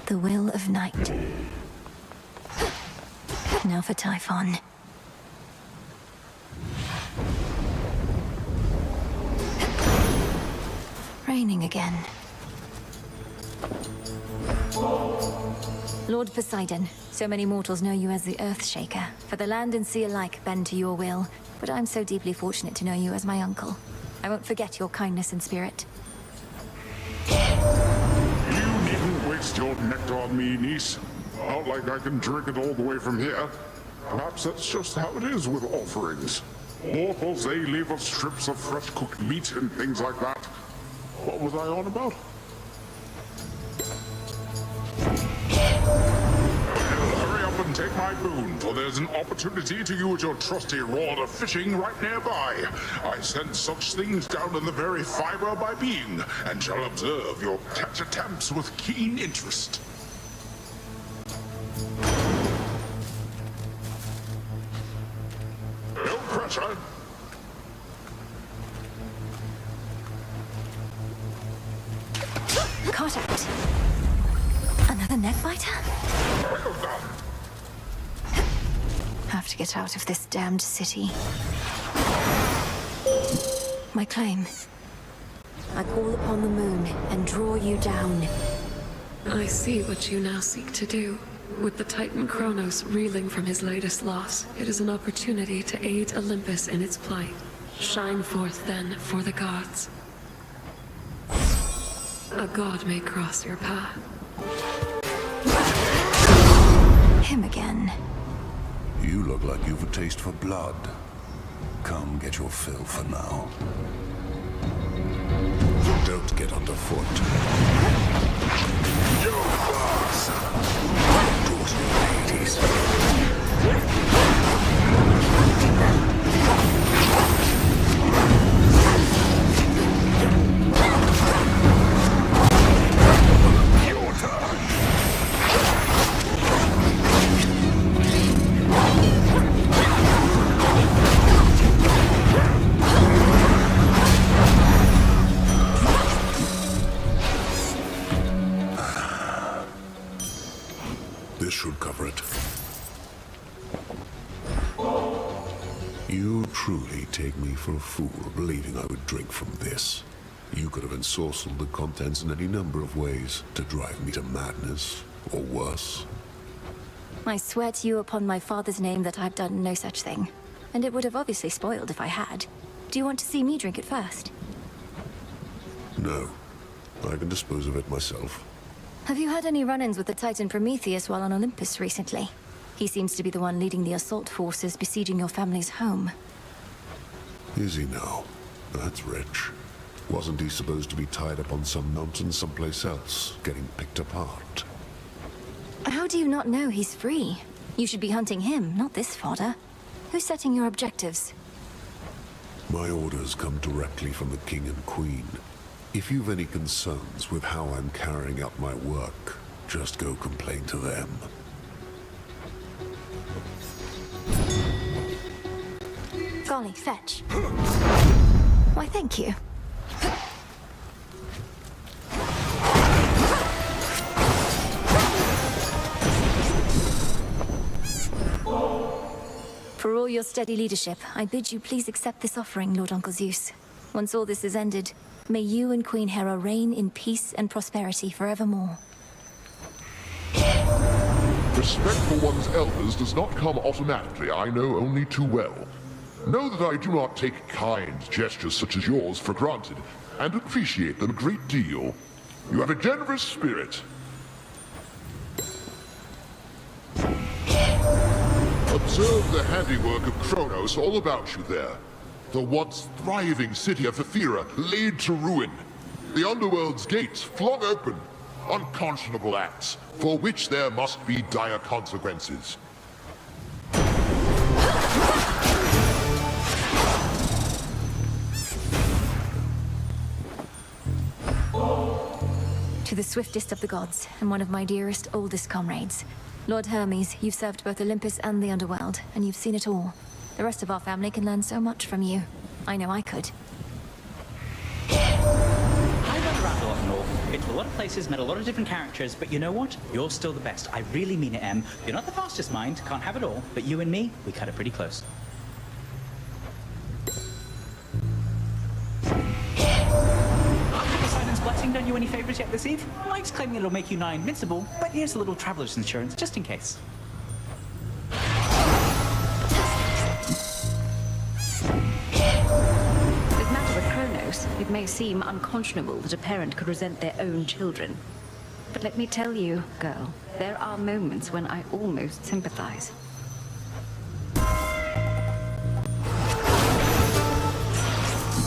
The will of night. Now for Typhon. Raining again. Lord Poseidon, so many mortals know you as the Earthshaker, for the land and sea alike bend to your will, but I'm so deeply fortunate to know you as my uncle. I won't forget your kindness and spirit. You needn't waste your nectar on me, niece. Not like I can drink it all the way from here. Perhaps that's just how it is with offerings. Mortals, they leave us strips of fresh cooked meat and things like that. What was I on about? Well, hurry up and take my boon, for there's an opportunity to use your trusty rod of fishing right nearby. I sense such things down in the very fiber of my being, and shall observe your catch attempts with keen interest. No pressure. Caught out. Another neck biter? Well done. Have to get out of this damned city. My claim. I call upon the moon and draw you down. I see what you now seek to do. With the Titan Kronos reeling from his latest loss, it is an opportunity to aid Olympus in its plight. Shine forth then for the gods. A god may cross your path. Him again. You look like you've a taste for blood. Come get your fill for now. Don't get underfoot. You gods! Ladies. Your turn. This should cover it. You truly take me for a fool, believing I would drink from this. You could have ensorcelled the contents in any number of ways to drive me to madness, or worse. I swear to you upon my father's name that I've done no such thing. And it would have obviously spoiled if I had. Do you want to see me drink it first? No. I can dispose of it myself. Have you had any run-ins with the Titan Prometheus while on Olympus recently? He seems to be the one leading the assault forces besieging your family's home. Is he now? That's rich. Wasn't he supposed to be tied up on some mountain someplace else, getting picked apart? How do you not know he's free? You should be hunting him, not this fodder. Who's setting your objectives? My orders come directly from the King and Queen. If you've any concerns with how I'm carrying out my work, just go complain to them. Golly, fetch. Why, thank you. For all your steady leadership, I bid you please accept this offering, Lord Uncle Zeus. Once all this is ended, may you and Queen Hera reign in peace and prosperity forevermore. Respect for one's elders does not come automatically, I know only too well. Know that I do not take kind gestures such as yours for granted, and appreciate them a great deal. You have a generous spirit. Observe the handiwork of Kronos all about you there. The once thriving city of Ephyra laid to ruin. The underworld's gates flung open. Unconscionable acts, for which there must be dire consequences. To the swiftest of the gods, and one of my dearest, oldest comrades. Lord Hermes, you've served both Olympus and the underworld, and you've seen it all. The rest of our family can learn so much from you. I know I could. I run around off north Been to a lot of places, met a lot of different characters, but you know what? You're still the best. I really mean it, Em. You're not the fastest mind, can't have it all, but you and me, we cut it pretty close. Poseidon's blessing done you any favors yet this eve? Mike's claiming it'll make you nigh invincible, but here's a little traveler's insurance, just in case. It may seem unconscionable that a parent could resent their own children. But let me tell you, girl, there are moments when I almost sympathize.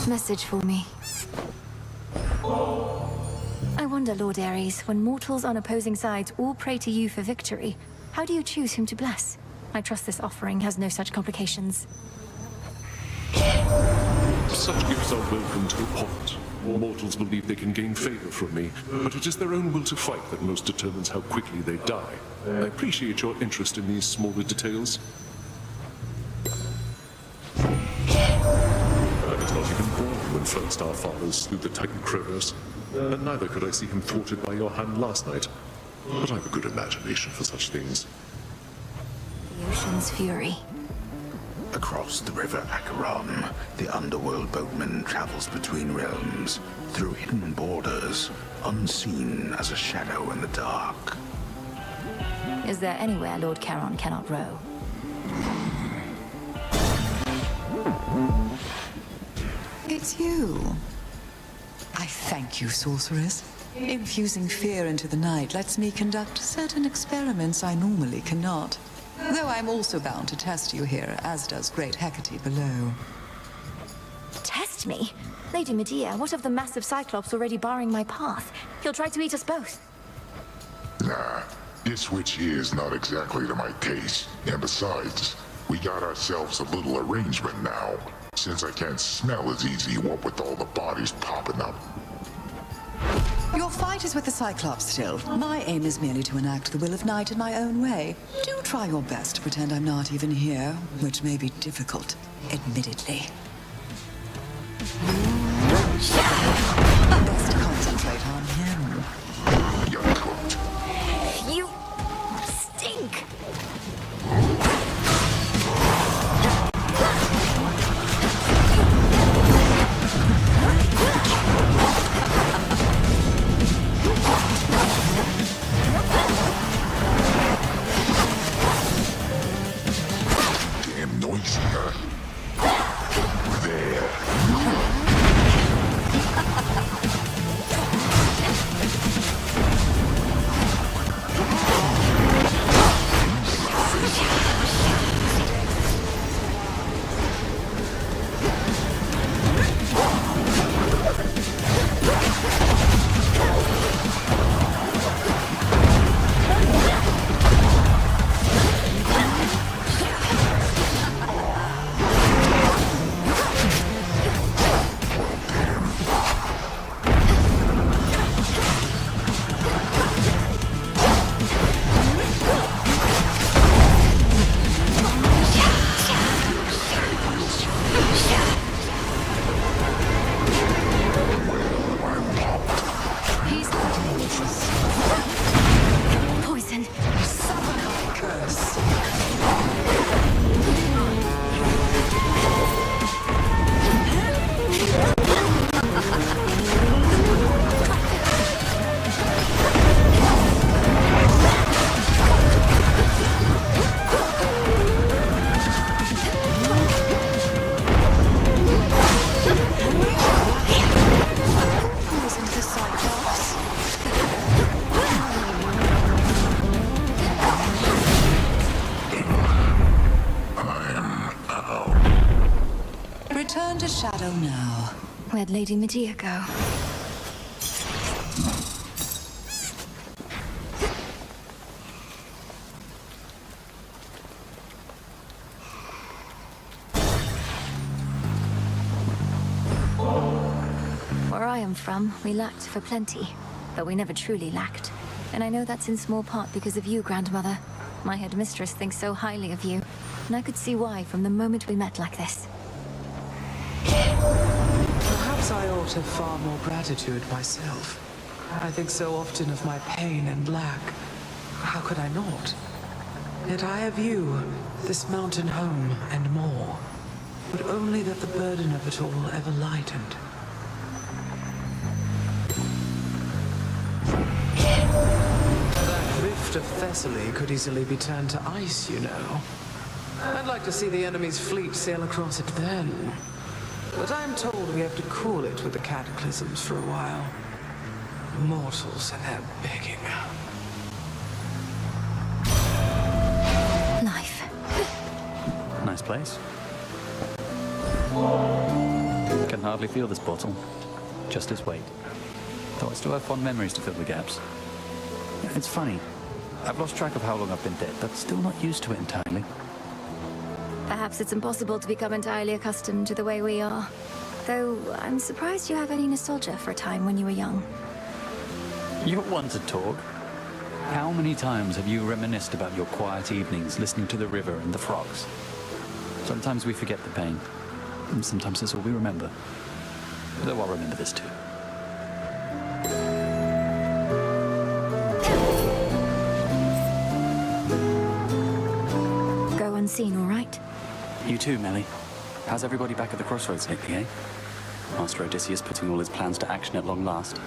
Message for me. I wonder, Lord Ares, when mortals on opposing sides all pray to you for victory, how do you choose whom to bless? I trust this offering has no such complications. Such gifts are welcome to a pot. Mortals believe they can gain favor from me, but it is their own will to fight that most determines how quickly they die. I appreciate your interest in these smaller details. I was not even born when first our fathers slew the Titan Kronos, and neither could I see him thwarted by your hand last night. But I've a good imagination for such things. The ocean's fury. Across the river Acheron, the underworld boatman travels between realms, through hidden borders, unseen as a shadow in the dark. Is there anywhere Lord Charon cannot row? It's you. I thank you, sorceress. Infusing fear into the night lets me conduct certain experiments I normally cannot. Though I'm also bound to test you here, as does great Hecate below. Test me? Lady Medea, what of the massive cyclops already barring my path? He'll try to eat us both. Nah, this witch here is not exactly to my taste. And besides, we got ourselves a little arrangement now. Since I can't smell as easy, what with all the bodies popping up. Your fight is with the cyclops still. My aim is merely to enact the will of night in my own way. Do try your best to pretend I'm not even here, which may be difficult, admittedly. Best concentrate on him. You're cooked. You stink! Damn noisy, huh? There. Poison. Curse. Poison to the cyclops. Return to shadow now. Where'd Lady Medea go? Where I am from, we lacked for plenty, but we never truly lacked. And I know that's in small part because of you, Grandmother. My headmistress thinks so highly of you, and I could see why from the moment we met like this. Perhaps I ought to far more gratitude myself. I think so often of my pain and lack. How could I not? Yet I have you, this mountain home, and more. But only that the burden of it all ever lightened. That rift of Thessaly could easily be turned to ice, you know. I'd like to see the enemy's fleet sail across it then. But I'm told we have to cool it with the cataclysms for a while. Mortals and their begging. Life. Nice place. I can hardly feel this bottle. Just its weight. Though I still have fond memories to fill the gaps. It's funny. I've lost track of how long I've been dead, but still not used to it entirely. Perhaps it's impossible to become entirely accustomed to the way we are. Though, I'm surprised you have any nostalgia for a time when you were young. You're one to talk. How many times have you reminisced about your quiet evenings listening to the river and the frogs? Sometimes we forget the pain, and sometimes it's all we remember. Though I'll remember this too. Go unseen, all right? You too, Melly. How's everybody back at the crossroads lately, eh? Master Odysseus putting all his plans to action at long last.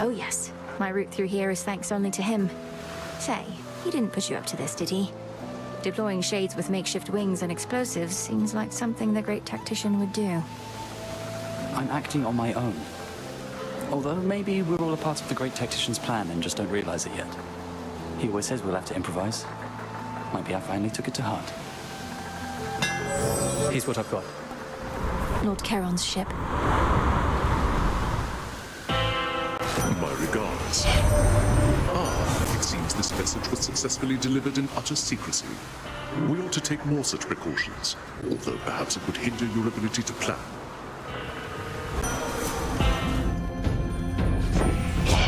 Oh yes. My route through here is thanks only to him. Say, he didn't put you up to this, did he? Deploying shades with makeshift wings and explosives seems like something the great tactician would do. I'm acting on my own. Although maybe we're all a part of the great tactician's plan and just don't realize it yet. He always says we'll have to improvise. Might be I finally took it to heart. Here's what I've got. Lord Charon's ship. My regards. It seems this message was successfully delivered in utter secrecy. We ought to take more such precautions, although perhaps it would hinder your ability to plan.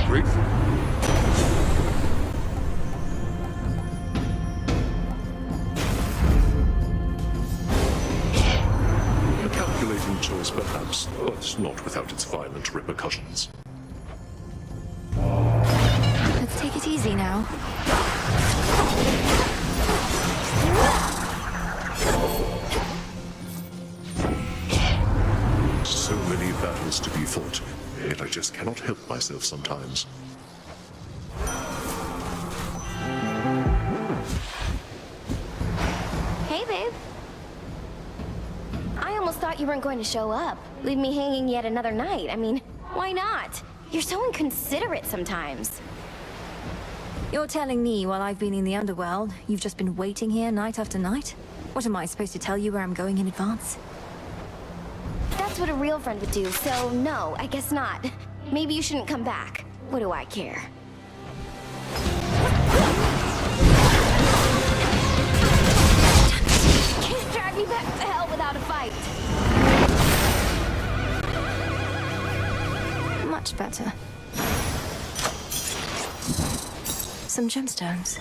Grateful. A calculating choice, perhaps, but not without its violent repercussions. Let's take it easy now. So many battles to be fought, yet I just cannot help myself sometimes. Hey, babe. I almost thought you weren't going to show up. Leave me hanging yet another night. I mean, why not? You're so inconsiderate sometimes. You're telling me while I've been in the underworld, you've just been waiting here night after night? What am I supposed to tell you where I'm going in advance? That's what a real friend would do, so no, I guess not. Maybe you shouldn't come back. What do I care? Can't drag me back to hell without a fight. Much better. Some gemstones.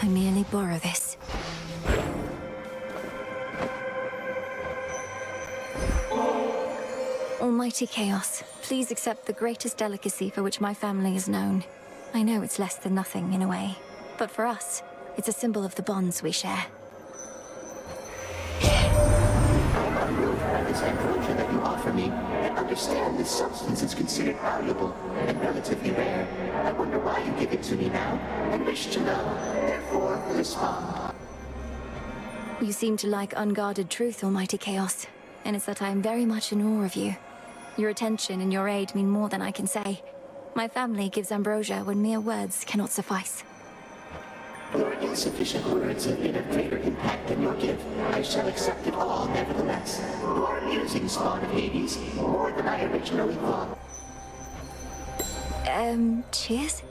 I merely borrow this. Almighty Chaos, please accept the greatest delicacy for which my family is known. I know it's less than nothing in a way, but for us, it's a symbol of the bonds we share. I'm really proud of this ambrosia that you offer me. I understand this substance is considered valuable and relatively rare. I wonder why you give it to me now, and wish to know. Therefore, respond. You seem to like unguarded truth, Almighty Chaos, and it's that I am very much in awe of you. Your attention and your aid mean more than I can say. My family gives ambrosia when mere words cannot suffice. Your insufficient words have been of greater impact than your gift. I shall accept it all, nevertheless. You are amusing, spawn of Hades, more than I originally thought. Cheers?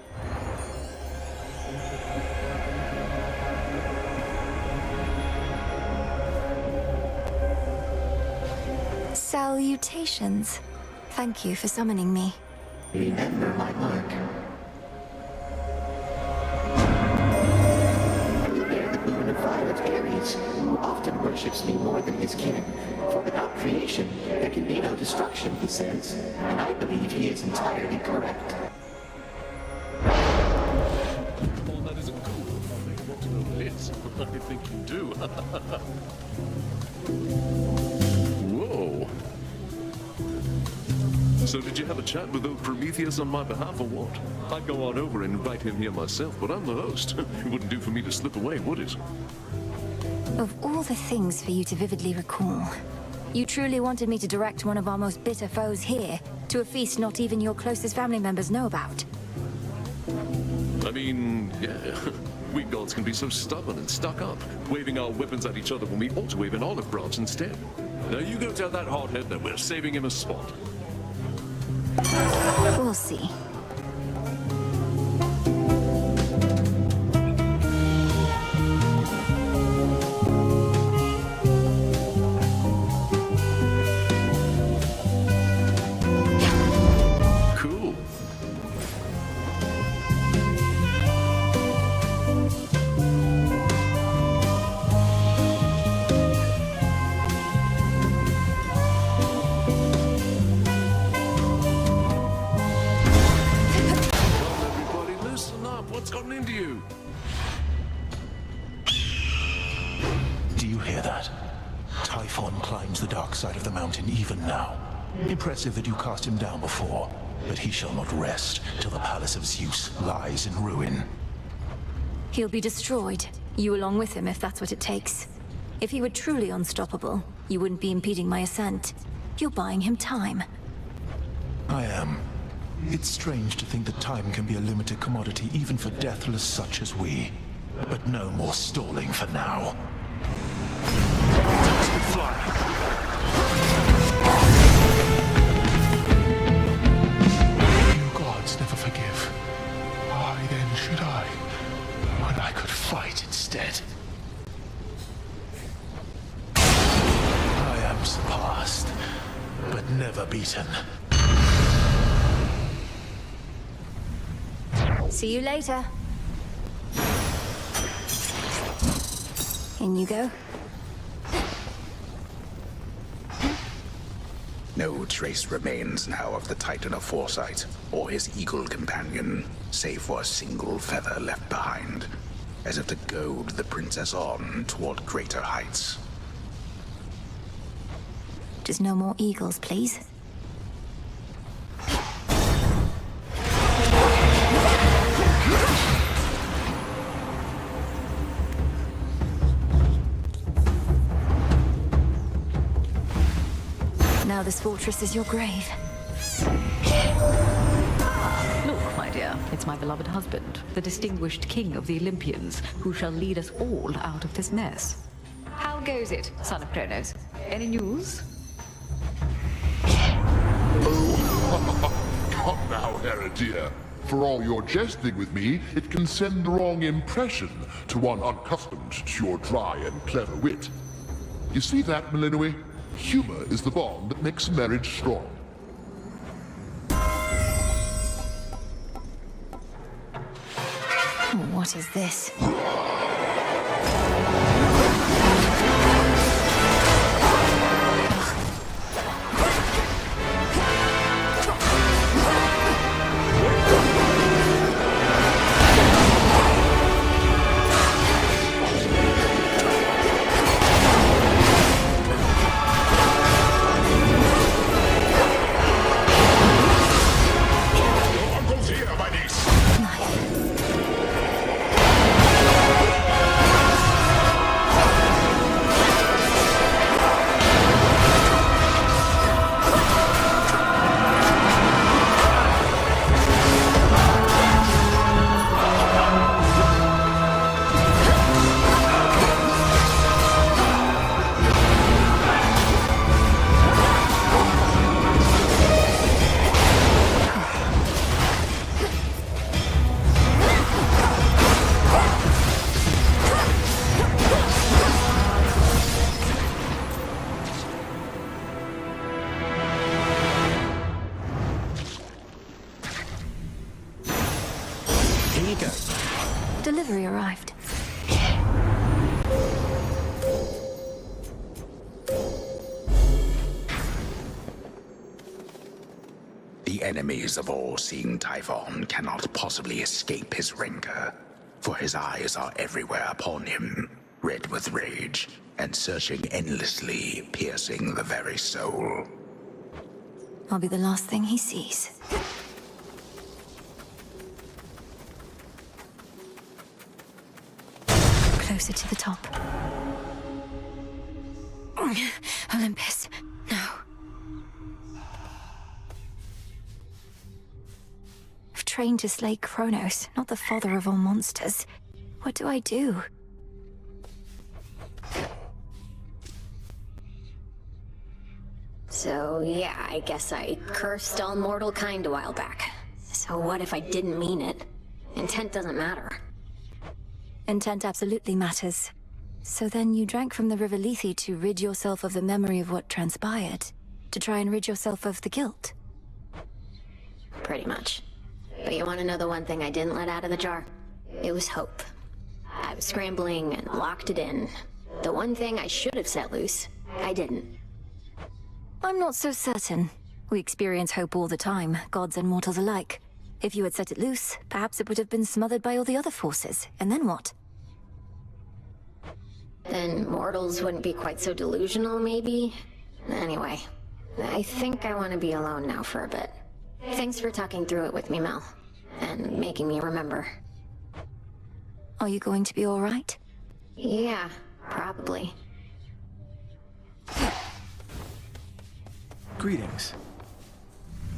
Salutations. Thank you for summoning me. Remember my mark. You bear the boon of violence. but Ares, who often worships me more than his kin. For without creation, there can be no destruction, he says, and I believe he is entirely correct. Oh, that isn't cool. I want to know what it is. I think you do. Whoa. So did you have a chat with old Prometheus on my behalf or what? I'd go on over and invite him here myself, but I'm the host. It wouldn't do for me to slip away, would it? Of all the things for you to vividly recall, you truly wanted me to direct one of our most bitter foes here to a feast not even your closest family members know about. I mean, yeah. We gods can be so stubborn and stuck up, waving our weapons at each other when we ought to wave an olive branch instead. Now you go tell that hardhead that we're saving him a spot. We'll see. Cool. What's gotten into you? Do you hear that? Typhon climbs the dark side of the mountain even now. Impressive that you cast him down before, but he shall not rest till the palace of Zeus lies in ruin. He'll be destroyed, you along with him if that's what it takes. If he were truly unstoppable, you wouldn't be impeding my ascent. You're buying him time. I am. It's strange to think that time can be a limited commodity even for deathless such as we. But no more stalling for now. Fly! You gods never forgive. Why then should I? When I could fight instead. I am surpassed, but never beaten. See you later. In you go. No trace remains now of the Titan of Foresight, or his eagle companion, save for a single feather left behind, as if to goad the princess on toward greater heights. Just no more eagles, please. Now this fortress is your grave. Look, my dear, it's my beloved husband, the distinguished king of the Olympians, who shall lead us all out of this mess. How goes it, son of Kronos? Any news? Come now, Hera dear. For all your jesting with me, it can send the wrong impression to one unaccustomed to your dry and clever wit. You see that, Melinoi? Humor is the bond that makes a marriage strong. What is this? Here you go. Delivery arrived. enemies of all-seeing Typhon cannot possibly escape his rancor, for his eyes are everywhere upon him, red with rage, and searching endlessly, piercing the very soul. I'll be the last thing he sees. Closer to the top. Olympus, no. I've trained to slay Kronos, not the father of all monsters. What do I do? So, yeah, I guess I cursed all mortal kind a while back. So what if I didn't mean it? Intent doesn't matter. Intent absolutely matters. So then you drank from the River Lethe to rid yourself of the memory of what transpired? To try and rid yourself of the guilt? Pretty much. But you want to know the one thing I didn't let out of the jar? It was hope. I was scrambling and locked it in. The one thing I should have set loose, I didn't. I'm not so certain. We experience hope all the time, gods and mortals alike. If you had set it loose, perhaps it would have been smothered by all the other forces. And then what? Then mortals wouldn't be quite so delusional, maybe? Anyway, I think I want to be alone now for a bit. Thanks for talking through it with me, Mel. And making me remember. Are you going to be all right? Yeah, probably. Greetings.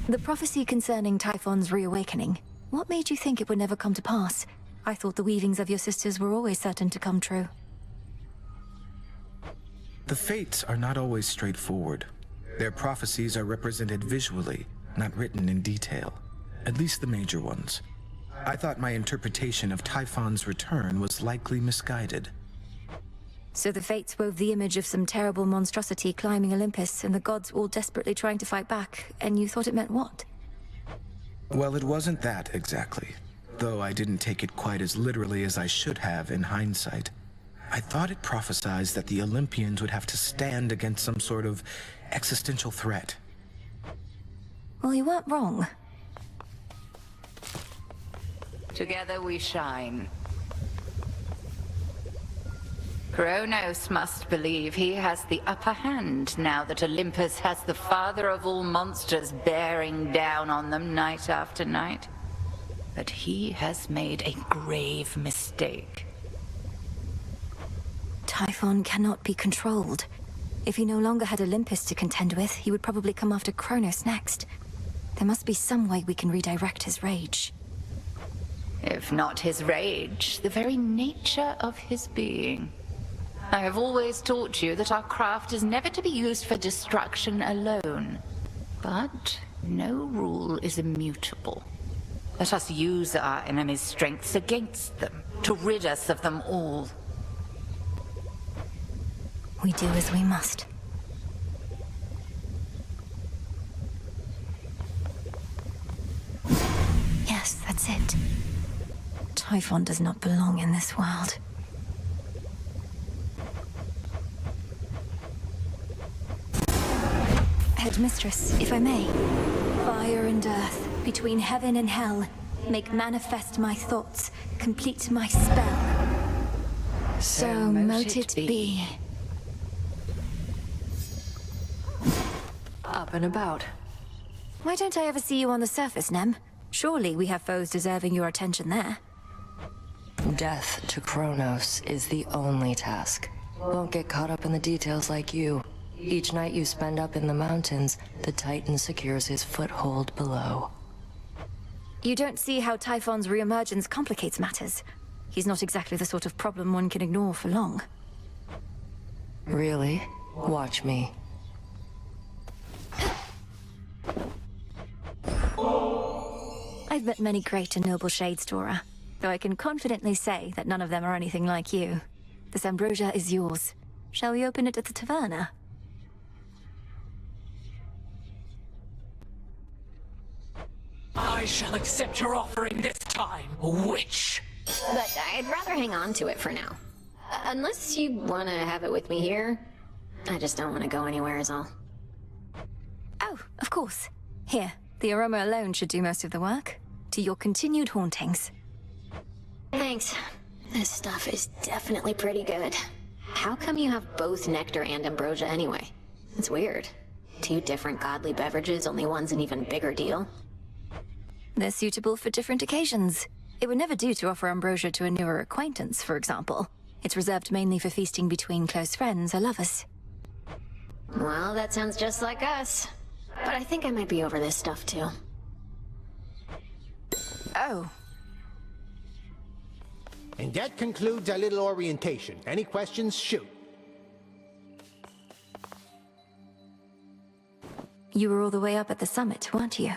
The prophecy concerning Typhon's reawakening. What made you think it would never come to pass? I thought the weavings of your sisters were always certain to come true. The fates are not always straightforward. Their prophecies are represented visually, not written in detail. At least the major ones. I thought my interpretation of Typhon's return was likely misguided. So the fates wove the image of some terrible monstrosity climbing Olympus, and the gods all desperately trying to fight back, and you thought it meant what? Well, it wasn't that exactly. Though I didn't take it quite as literally as I should have in hindsight. I thought it prophesied that the Olympians would have to stand against some sort of existential threat. Well, you weren't wrong. Together we shine. Kronos must believe he has the upper hand now that Olympus has the father of all monsters bearing down on them night after night. But he has made a grave mistake. Typhon cannot be controlled. If he no longer had Olympus to contend with, he would probably come after Kronos next. There must be some way we can redirect his rage. If not his rage, the very nature of his being. I have always taught you that our craft is never to be used for destruction alone. But no rule is immutable. Let us use our enemies' strengths against them, to rid us of them all. We do as we must. Yes, that's it. Typhon does not belong in this world. Headmistress, if I may. Fire and earth, between heaven and hell, make manifest my thoughts, complete my spell. So mote it be. Up and about. Why don't I ever see you on the surface, Nem? Surely we have foes deserving your attention there. Death to Kronos is the only task. Won't get caught up in the details like you. Each night you spend up in the mountains, the Titan secures his foothold below. You don't see how Typhon's reemergence complicates matters. He's not exactly the sort of problem one can ignore for long. Really? Watch me. I've met many great and noble shades, Dora, though I can confidently say that none of them are anything like you. This ambrosia is yours. Shall we open it at the taverna? I shall accept your offering this time, witch. But I'd rather hang on to it for now. Unless you want to have it with me here. I just don't want to go anywhere is all. Oh, of course. Here, The aroma alone should do most of the work. To your continued hauntings. Thanks. This stuff is definitely pretty good. How come you have both nectar and ambrosia anyway? It's weird. Two different godly beverages, only one's an even bigger deal. They're suitable for different occasions. It would never do to offer ambrosia to a newer acquaintance, for example. It's reserved mainly for feasting between close friends or lovers. Well, that sounds just like us. But I think I might be over this stuff too. Oh. And that concludes our little orientation. Any questions? Shoot. You were all the way up at the summit, weren't you?